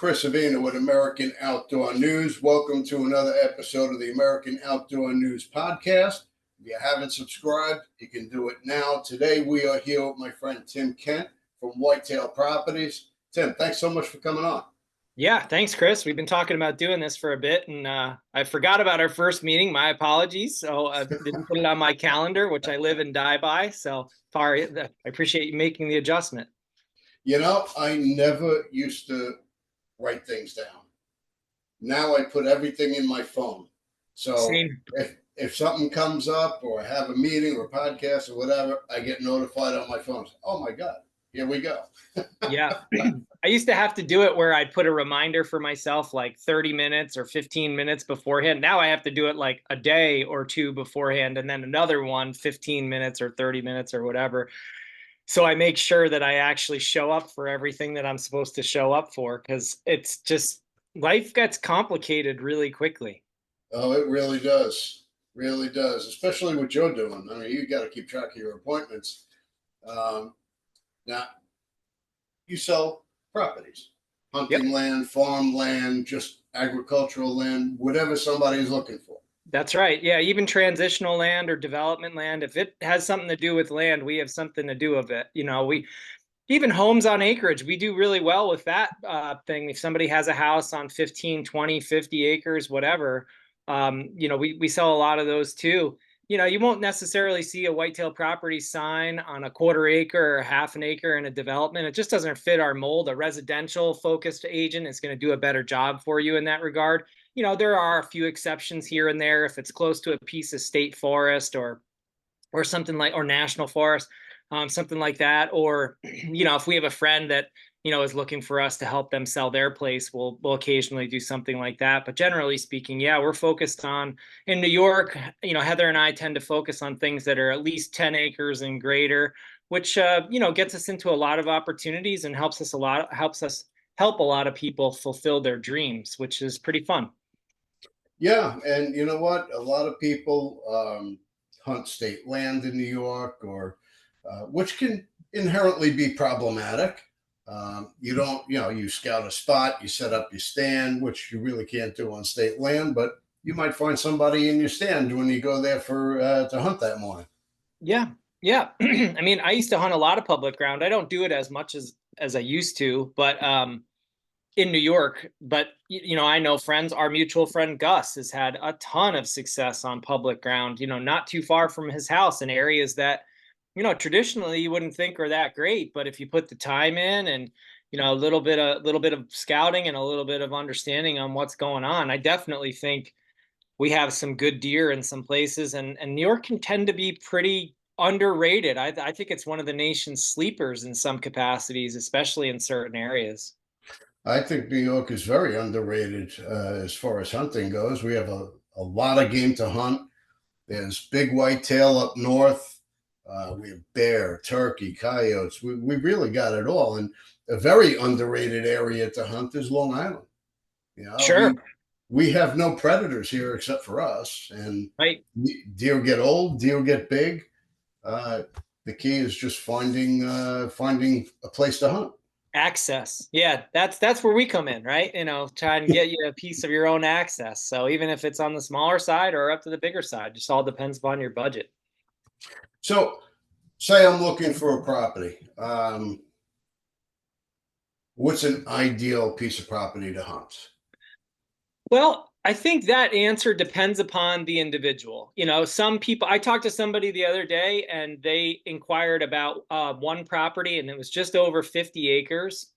Chris Avina with American Outdoor News. Welcome to another episode of the American Outdoor News podcast. If you haven't subscribed, you can do it now. Today, we are here with my friend Tim Kent from Whitetail Properties. Tim, thanks so much for coming on. Yeah, thanks, Chris. We've been talking about doing this for a bit, and I forgot about our first meeting. My apologies. So I didn't put it on my calendar, which I live and die by. So sorry. I appreciate you making the adjustment. You know, I never used to write things down. Now I put everything in my phone. So Same. if something comes up or I have a meeting or a podcast or whatever, I get notified on my phone. Oh my God, here we go. Yeah. I used to have to do it where I'd put a reminder for myself like 30 minutes or 15 minutes beforehand. Now I have to do it like a day or two beforehand, and then another one 15 minutes or 30 minutes or whatever. So I make sure that I actually show up for everything that I'm supposed to show up for, because it's just life gets complicated really quickly. Oh, it really does. Really does, especially what you're doing. I mean, you got to keep track of your appointments. Now, you sell properties, Yep. hunting land, farm land, just agricultural land, whatever somebody's looking for. That's right. Yeah, even transitional land or development land, if it has something to do with land, we have something to do with it. We even homes on acreage, we do really well with that thing. If somebody has a house on 15, 20, 50 acres, whatever, we sell a lot of those too. You won't necessarily see a whitetail property sign on a quarter acre or half an acre in a development. It just doesn't fit our mold. A residential focused agent is going to do a better job for you in that regard. There are a few exceptions here and there if it's close to a piece of state forest or something like, or national forest, something like that. Or, if we have a friend that, is looking for us to help them sell their place, we'll occasionally do something like that. But generally speaking, yeah, we're focused on, in New York, Heather and I tend to focus on things that are at least 10 acres and greater, which, gets us into a lot of opportunities and helps us help a lot of people fulfill their dreams, which is pretty fun. Yeah, and you know what? A lot of people hunt state land in New York, or which can inherently be problematic. You don't, you scout a spot, you set up your stand, which you really can't do on state land, but you might find somebody in your stand when you go there for to hunt that morning. Yeah. Yeah. I mean, I used to hunt a lot of public ground. I don't do it as much as I used to, but in New York. But I know friends, our mutual friend Gus has had a ton of success on public ground, not too far from his house, in areas that, traditionally you wouldn't think are that great. But if you put the time in and, a little bit of scouting and a little bit of understanding on what's going on, I definitely think we have some good deer in some places, and New York can tend to be pretty underrated. I think it's one of the nation's sleepers in some capacities, especially in certain areas. I think New York is very underrated as far as hunting goes. We have a lot of game to hunt. There's big whitetail up north. We have bear, turkey, coyotes. We really got it all. And a very underrated area to hunt is Long Island. Sure. We have no predators here except for us. And Right. deer get old, deer get big. Uh, the key is just finding a place to hunt. Access. Yeah, that's where we come in, right? Try and get you a piece of your own access. So even if it's on the smaller side or up to the bigger side, just all depends upon your budget. So, say I'm looking for a property. What's an ideal piece of property to hunt? Well, I think that answer depends upon the individual. Some people, I talked to somebody the other day and they inquired about one property, and it was just over 50 acres.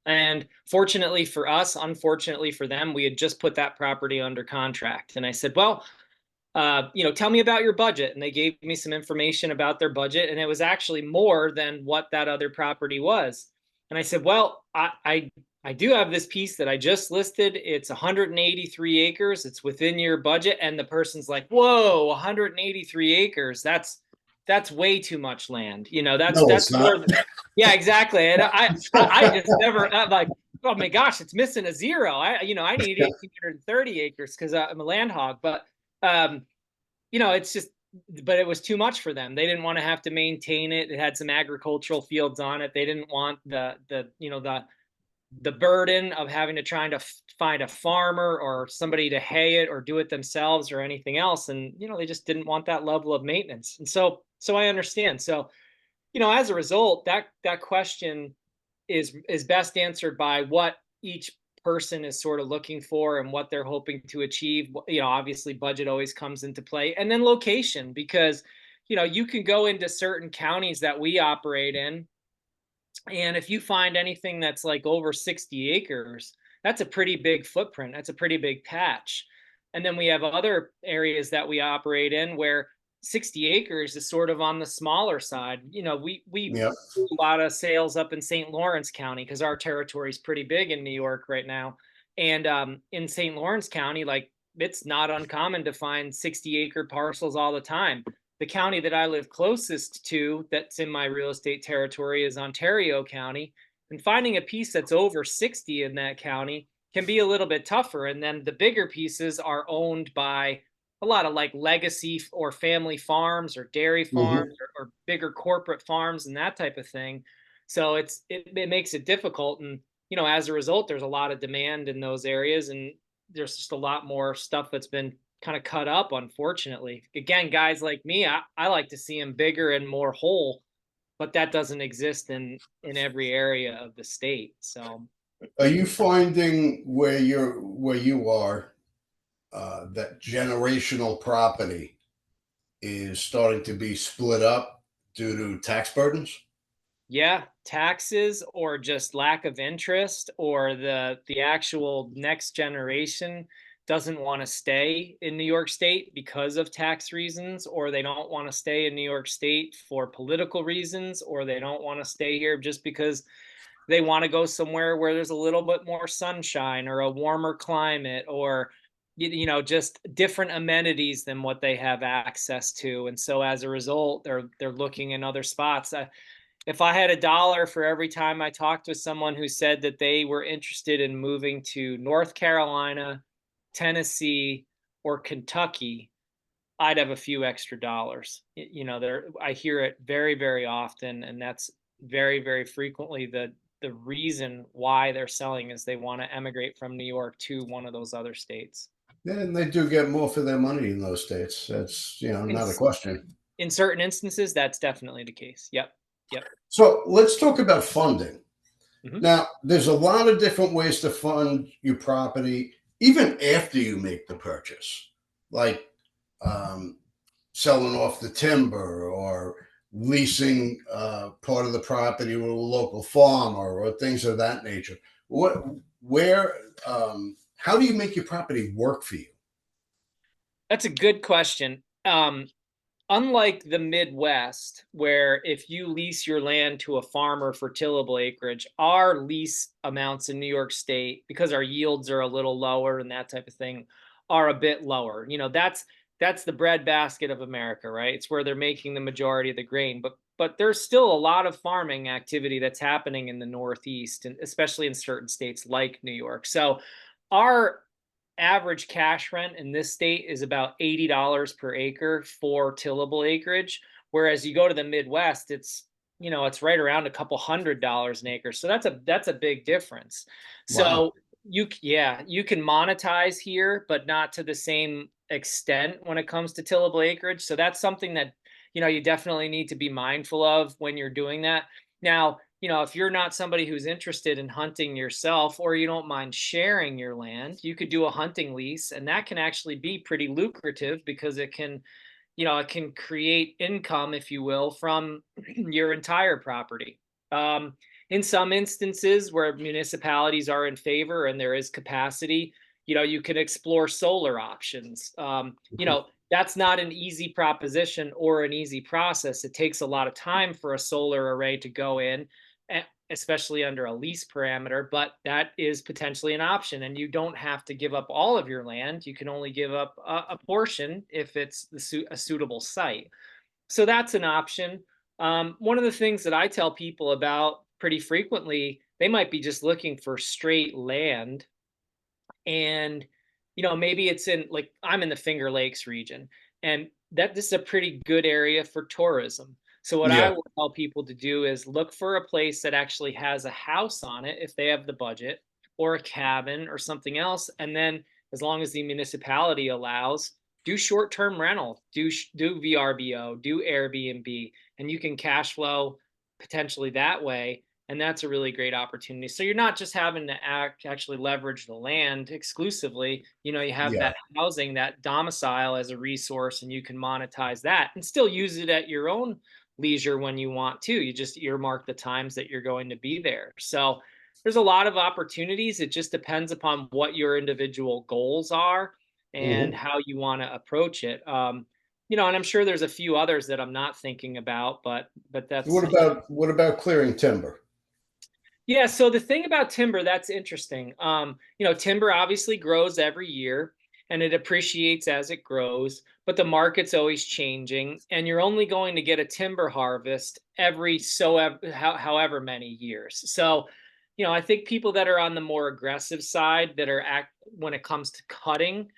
And fortunately for us, unfortunately for them, we had just put that property under contract. And I said, well, tell me about your budget. And they gave me some information about their budget, and it was actually more than what that other property was. And I said, well, I do have this piece that I just listed. It's 183 acres. It's within your budget. And the person's like, whoa, 183 acres. That's way too much land. No, That's it's more not. than, yeah, exactly. And I just never, I'm like, oh my gosh, it's missing a zero. I need 1,830 acres because I'm a land hog. But um, it's just, but it was too much for them. They didn't want to have to maintain it. It had some agricultural fields on it. They didn't want the the burden of having to try to find a farmer or somebody to hay it or do it themselves or anything else. And, they just didn't want that level of maintenance. And so I understand. So, as a result, that question is best answered by what each person is sort of looking for and what they're hoping to achieve. Obviously budget always comes into play, and then location, because you can go into certain counties that we operate in, and if you find anything that's like over 60 acres, that's a pretty big footprint. That's a pretty big patch. And then we have other areas that we operate in where 60 acres is sort of on the smaller side. We Yep. do a lot of sales up in St. Lawrence County because our territory is pretty big in New York right now. And in St. Lawrence County, like, it's not uncommon to find 60-acre parcels all the time. The county that I live closest to that's in my real estate territory is Ontario County. And finding a piece that's over 60 in that county can be a little bit tougher. And then the bigger pieces are owned by a lot of like legacy or family farms or dairy Hmm. farms or bigger corporate farms and that type of thing. So it makes it difficult. And, as a result, there's a lot of demand in those areas. And there's just a lot more stuff that's been kind of cut up, unfortunately. Again, guys like me, I like to see them bigger and more whole, but that doesn't exist in every area of the state. So Are you finding where you are that generational property is starting to be split up due to tax burdens? yeah, taxes or just lack of interest, or the actual next generation doesn't want to stay in New York State because of tax reasons, or they don't want to stay in New York State for political reasons, or they don't want to stay here just because they want to go somewhere where there's a little bit more sunshine or a warmer climate, or just different amenities than what they have access to. And so as a result, they're looking in other spots. If I had a dollar for every time I talked with someone who said that they were interested in moving to North Carolina, Tennessee, or Kentucky, I'd have a few extra dollars. There, I hear it very, very often, and that's very, very frequently the reason why they're selling is they want to emigrate from New York to one of those other states. Yeah, and they do get more for their money in those states. That's In not a question. in certain instances, that's definitely the case. Yep. Yep. So let's talk about funding. Hmm. Now, there's a lot of different ways to fund your property, even after you make the purchase, like um, selling off the timber or leasing part of the property to a local farmer or things of that nature. What, where, how do you make your property work for you? That's a good question. Unlike the Midwest, where if you lease your land to a farmer for tillable acreage, our lease amounts in New York State, because our yields are a little lower and that type of thing, are a bit lower. That's the breadbasket of America, right? It's where they're making the majority of the grain. But there's still a lot of farming activity that's happening in the Northeast, and especially in certain states like New York. So our average cash rent in this state is about $80 per acre for tillable acreage, whereas you go to the Midwest, it's right around a couple $100 an acre. So that's a big difference. Wow. So you can monetize here, but not to the same extent when it comes to tillable acreage. So that's something that you definitely need to be mindful of when you're doing that. Now, if you're not somebody who's interested in hunting yourself, or you don't mind sharing your land, you could do a hunting lease, and that can actually be pretty lucrative because it can create income, if you will, from your entire property. Um, in some instances where municipalities are in favor and there is capacity, you can explore solar options. That's not an easy proposition or an easy process. It takes a lot of time for a solar array to go in, especially under a lease parameter, but that is potentially an option. And you don't have to give up all of your land. You can only give up a portion if it's a suitable site. So that's an option. One of the things that I tell people about pretty frequently, they might be just looking for straight land, and maybe it's in, like, I'm in the Finger Lakes region, and that this is a pretty good area for tourism. So what I Yeah. will tell people to do is look for a place that actually has a house on it if they have the budget, or a cabin or something else, and then as long as the municipality allows, do short-term rental, do VRBO, do Airbnb, and you can cash flow potentially that way. And that's a really great opportunity. So you're not just having to actually leverage the land exclusively. You have Yeah. that housing, that domicile as a resource, and you can monetize that and still use it at your own leisure when you want to. You just earmark the times that you're going to be there. So there's a lot of opportunities. It just depends upon what your individual goals are and Hmm. how you want to approach it. And I'm sure there's a few others that I'm not thinking about, but that's What about clearing timber? yeah. So the thing about timber that's interesting, timber obviously grows every year and it appreciates as it grows, but the market's always changing, and you're only going to get a timber harvest every however many years. So, I think people that are on the more aggressive side that are when it comes to cutting,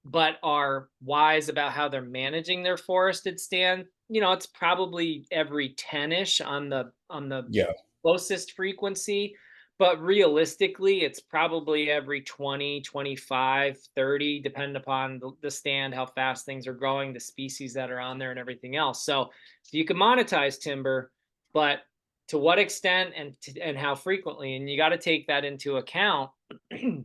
but are wise about how they're managing their forested stand, it's probably every 10-ish on the Yeah. closest frequency, but realistically it's probably every 20, 25, 30, depending upon the stand, how fast things are growing, the species that are on there and everything else. So you can monetize timber, but to what extent and how frequently, and you got to take that into account. You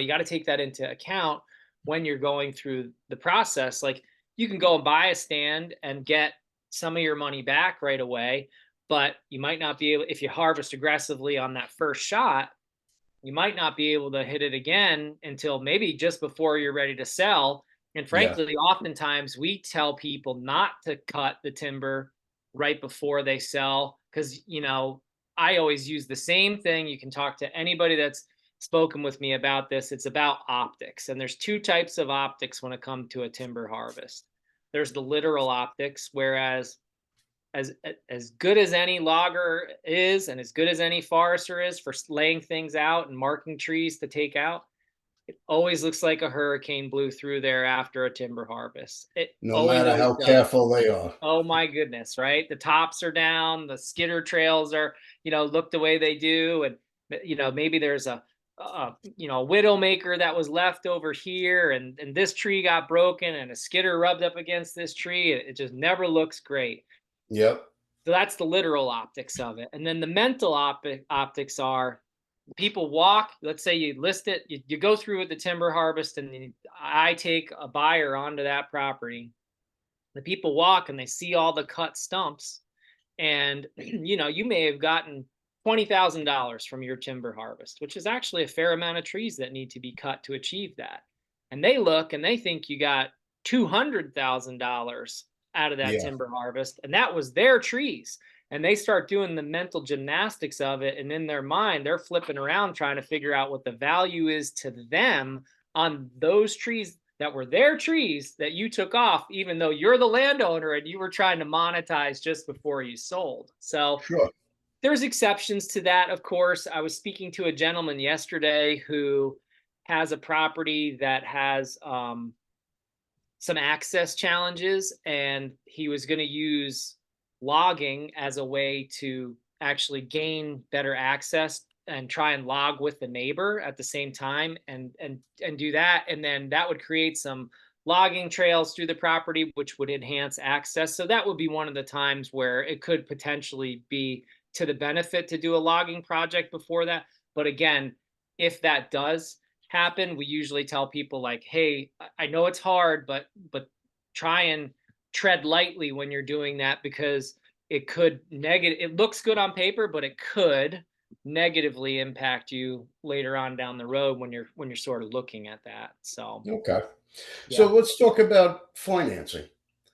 got to take that into account when you're going through the process. Like, you can go and buy a stand and get some of your money back right away, but you might not be able, if you harvest aggressively on that first shot, you might not be able to hit it again until maybe just before you're ready to sell. And Yeah. frankly, oftentimes we tell people not to cut the timber right before they sell, because, I always use the same thing. You can talk to anybody that's spoken with me about this. It's about optics. And there's two types of optics when it comes to a timber harvest. There's the literal optics, whereas as as good as any logger is and as good as any forester is for laying things out and marking trees to take out, it always looks like a hurricane blew through there after a timber harvest. It No always matter always how does. careful they are. Oh my goodness, right? The tops are down, the skidder trails are, look the way they do, and maybe there's a widowmaker that was left over here, and this tree got broken, and a skidder rubbed up against this tree. It just never looks great. Yep. So that's the literal optics of it. And then the mental optics are, people walk, let's say you list it, you go through with the timber harvest, and I take a buyer onto that property. The people walk and they see all the cut stumps, and you may have gotten $20,000 from your timber harvest, which is actually a fair amount of trees that need to be cut to achieve that. And they look and they think you got $200,000 out of that Yeah. timber harvest, and that was their trees. And they start doing the mental gymnastics of it, and in their mind they're flipping around trying to figure out what the value is to them on those trees that were their trees that you took off, even though you're the landowner and you were trying to monetize just before you sold. So Sure. there's exceptions to that, of course. I was speaking to a gentleman yesterday who has a property that has some access challenges, and he was going to use logging as a way to actually gain better access and try and log with the neighbor at the same time, and do that, and then that would create some logging trails through the property which would enhance access. So that would be one of the times where it could potentially be to the benefit to do a logging project before that. But again, if that does happen, we usually tell people like, hey, I know it's hard, but try and tread lightly when you're doing that, because it looks good on paper, but it could negatively impact you later on down the road when you're sort of looking at that. So Okay. So yeah. let's talk about financing.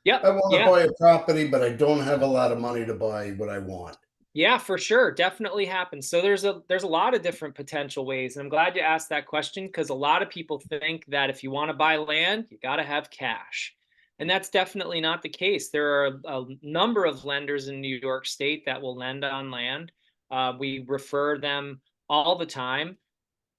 Yep. I want to Yeah. buy a property, but I don't have a lot of money to buy what I want. Yeah, for sure. Definitely happens. So there's a lot of different potential ways. And I'm glad you asked that question, because a lot of people think that if you want to buy land, you got to have cash. And that's definitely not the case. There are a number of lenders in New York State that will lend on land. We refer them all the time.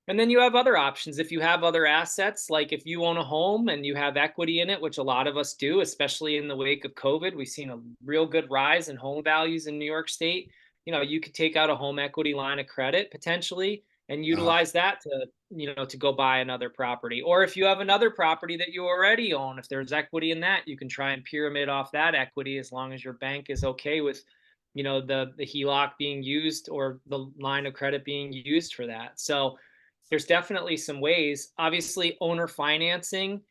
And then you have other options. If you have other assets, like if you own a home and you have equity in it, which a lot of us do, especially in the wake of COVID, we've seen a real good rise in home values in New York State. You could take out a home equity line of credit potentially and Uh, utilize that to go buy another property. Or if you have another property that you already own, if there's equity in that, you can try and pyramid off that equity as long as your bank is okay with, the HELOC being used or the line of credit being used for that. So there's definitely some ways. Obviously, owner financing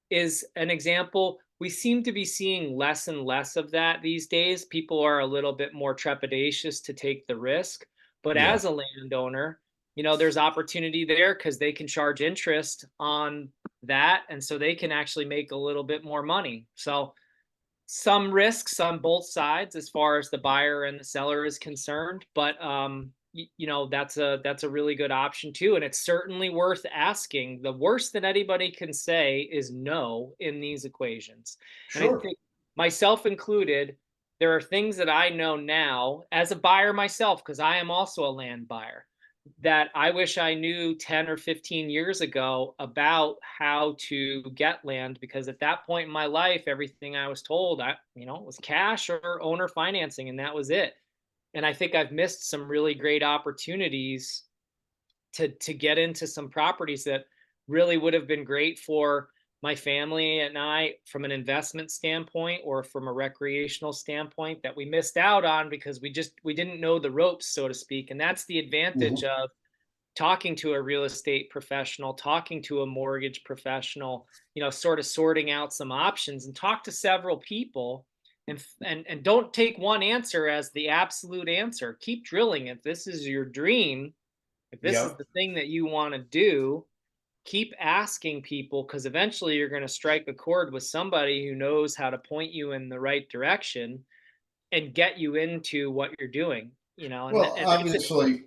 is an example. We seem to be seeing less and less of that these days. People are a little bit more trepidatious to take the risk. But yeah, as a landowner, there's opportunity there because they can charge interest on that. And so they can actually make a little bit more money. So some risks on both sides as far as the buyer and the seller is concerned, but that's a really good option too, and it's certainly worth asking. The worst that anybody can say is no in these equations, and I sure. think, myself included, there are things that I know now as a buyer myself, because I am also a land buyer, that I wish I knew 10 or 15 years ago about how to get land, because at that point in my life, everything I was told, was cash or owner financing, and that was it. And I think I've missed some really great opportunities to get into some properties that really would have been great for my family and I from an investment standpoint or from a recreational standpoint that we missed out on because we didn't know the ropes, so to speak. And that's the advantage Mhm. of talking to a real estate professional, talking to a mortgage professional, sort of sorting out some options, and talk to several people, and don't take one answer as the absolute answer. Keep drilling. If this is your dream, if this is Yep. the thing that you want to do, keep asking people, because eventually you're going to strike a chord with somebody who knows how to point you in the right direction and get you into what you're doing, and Well, and that's it. obviously,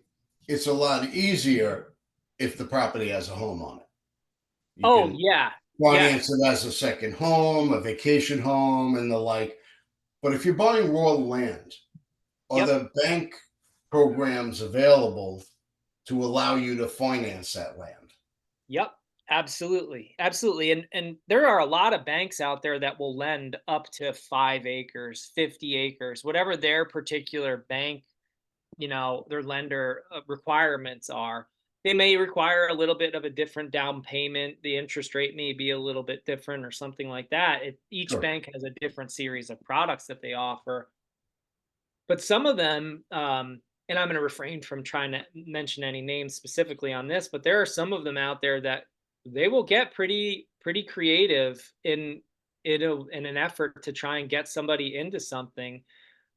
it's a lot easier if the property has a home on it. You Oh can yeah. Yes. finance it as a second home, a vacation home, and the like. But if you're buying raw land, are Yep. the bank programs available to allow you to finance that land? Yep, absolutely. Absolutely. And there are a lot of banks out there that will lend up to 5 acres, 50 acres, whatever their particular bank, their lender requirements are. They may require a little bit of a different down payment. The interest rate may be a little bit different or something like that. Each Sure. bank has a different series of products that they offer, but some of them, and I'm going to refrain from trying to mention any names specifically on this, but there are some of them out there that they will get pretty creative in an effort to try and get somebody into something.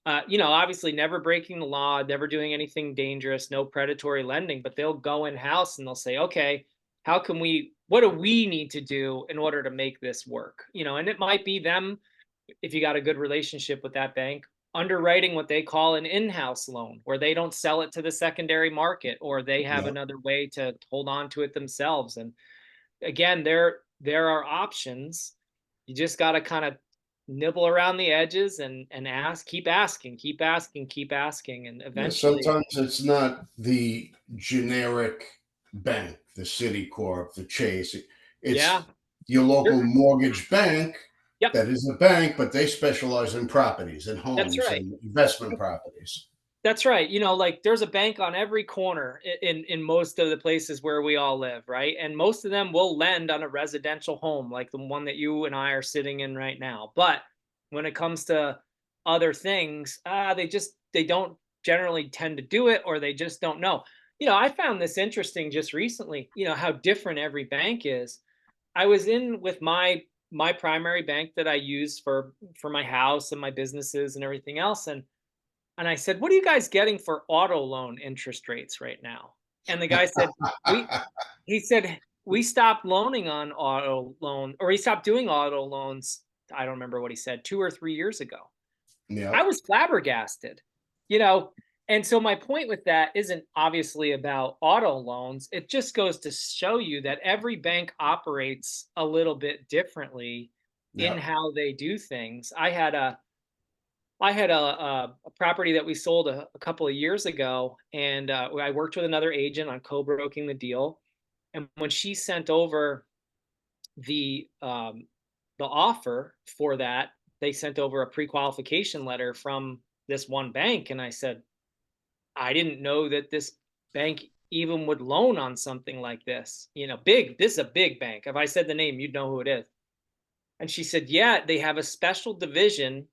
Obviously never breaking the law, never doing anything dangerous, no predatory lending, but they'll go in house and they'll say, okay, what do we need to do in order to make this work? And it might be them, if you got a good relationship with that bank, underwriting what they call an in-house loan, where they don't sell it to the secondary market, or they have Yeah. another way to hold on to it themselves. And again, there are options. You just got to kind of nibble around the edges and keep asking, keep asking, keep asking, and Yeah. eventually, Sometimes it's not the generic bank, the Citicorp, the Chase. yeah, It's your there- local mortgage bank yep, that is a bank, but they specialize in properties and that's homes right. and investment properties. That's right. Like there's a bank on every corner in most of the places where we all live, right? And most of them will lend on a residential home, like the one that you and I are sitting in right now. But when it comes to other things, they don't generally tend to do it, or they just don't know. I found this interesting just recently, how different every bank is. I was in with my primary bank that I use for my house and my businesses and everything else, and I said, "What are you guys getting for auto loan interest rates right now?" And the guy said, "We," he said, "We stopped loaning on auto loan, or he stopped doing auto loans." I don't remember what he said, 2 or 3 years ago. I Yep. was flabbergasted, you know. And so my point with that isn't obviously about auto loans. It just goes to show you that every bank operates a little bit differently in Yep. how they do things. I had a property that we sold a couple of years ago, and I worked with another agent on co-broking the deal. And when she sent over the um, the offer for that, they sent over a pre-qualification letter from this one bank, and I said, I didn't know that this bank even would loan on something like this. You know, big. This is a big bank. If I said the name, you'd know who it is. And she said, yeah, they have a special division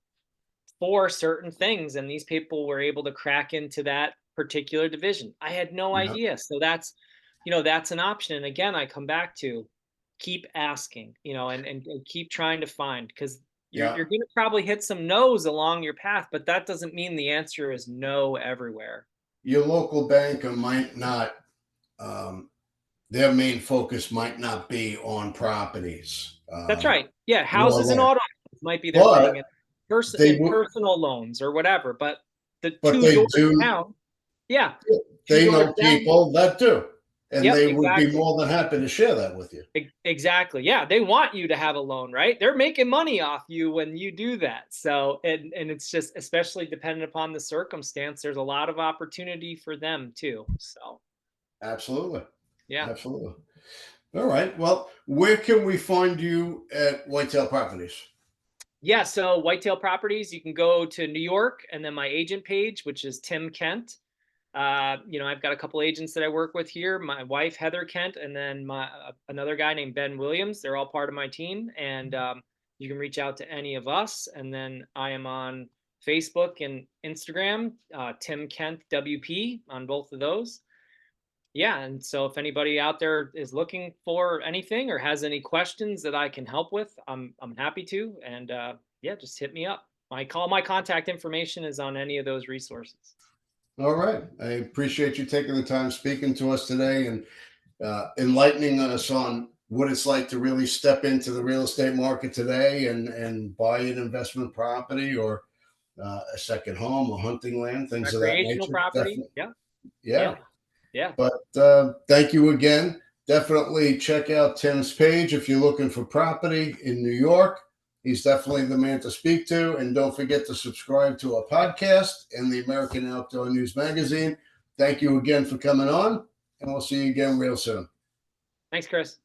for certain things, and these people were able to crack into that particular division. I had no Yeah. idea. So that's, you know, that's an option. And again, I come back to keep asking, you know, and keep trying to find, because Yeah. you're going to probably hit some no's along your path, but that doesn't mean the answer is no everywhere. Your local banker might not, um, their main focus might not be on properties. That's right. Yeah, More houses and there, auto might be their thing, but and they in would, personal loans or whatever. But the but two they doors do. down, yeah, two They doors know down. people that do, and Yep, they would be exactly. more than happy to share that with you. Exactly. Yeah, they want you to have a loan, right? They're making money off you when you do that. So, and it's just especially dependent upon the circumstance. There's a lot of opportunity for them too. So, Absolutely, yeah. absolutely. All right. Well, where can we find you at Whitetail Properties? Yeah, so Whitetail Properties, you can go to New York and then my agent page, which is Tim Kent. You know, I've got a couple agents that I work with here. My wife Heather Kent, and then my another guy named Ben Williams. They're all part of my team, and you can reach out to any of us. And then I am on Facebook and Instagram, Tim Kent WP on both of those. Yeah, and so if anybody out there is looking for anything or has any questions that I can help with, I'm happy to. And yeah, just hit me up. My contact information is on any of those resources. All right. I appreciate you taking the time speaking to us today and enlightening us on what it's like to really step into the real estate market today and buy an investment property or a second home or hunting land, things of that Recreational nature. property. Definitely. Yeah. Yeah. Yeah. Yeah. But thank you again. Definitely check out Tim's page if you're looking for property in New York. He's definitely the man to speak to. And don't forget to subscribe to our podcast and the American Outdoor News Magazine. Thank you again for coming on, and we'll see you again real soon. Thanks, Chris.